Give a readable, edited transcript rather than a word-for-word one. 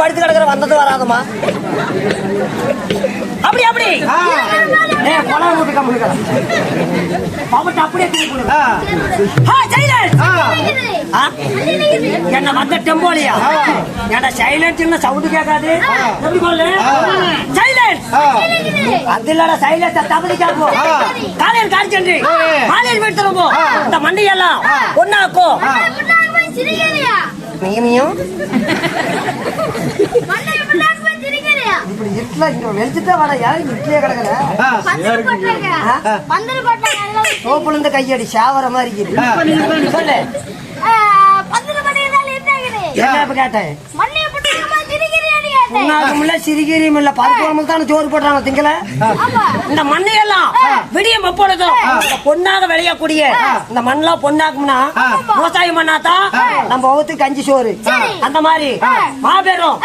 படுத்து கிடக்குற வந்தது வராதமா அப்படி அப்படி என்ன வந்த டெம்போலியா என்ன சைலண்ட் சவுண்ட் கேட்காது அது இல்லடா சைலண்ட் தகுதி கேட்போம் காலையில் காய்ச்சன்று காலையில் வீட்டுறப்போ இந்த மண்டியெல்லாம் ஒன்னாக்கும் நீயும் இப்படி இருட்டுல இங்க வெளிச்சுட்டா வர யாரும் இட்லியே கிடக்கல சோப்புல இருந்து கையடி சாவர மாதிரி சொல்லு கேட்டேன் சிறுகீரியும் இல்ல பருப்பு தானே சோறு போடுறாங்க திங்கல இந்த மண்ணையெல்லாம் விடிய எப்பொழுதும் பொண்ணாக விளையக்கூடிய இந்த மண்ணெல்லாம் பொண்ணாக்கும்னா விவசாயம் பண்ணாதான் நம்ம ஒவ்வொருத்துக்கு கஞ்சி சோறு அந்த மாதிரி மாபெரும்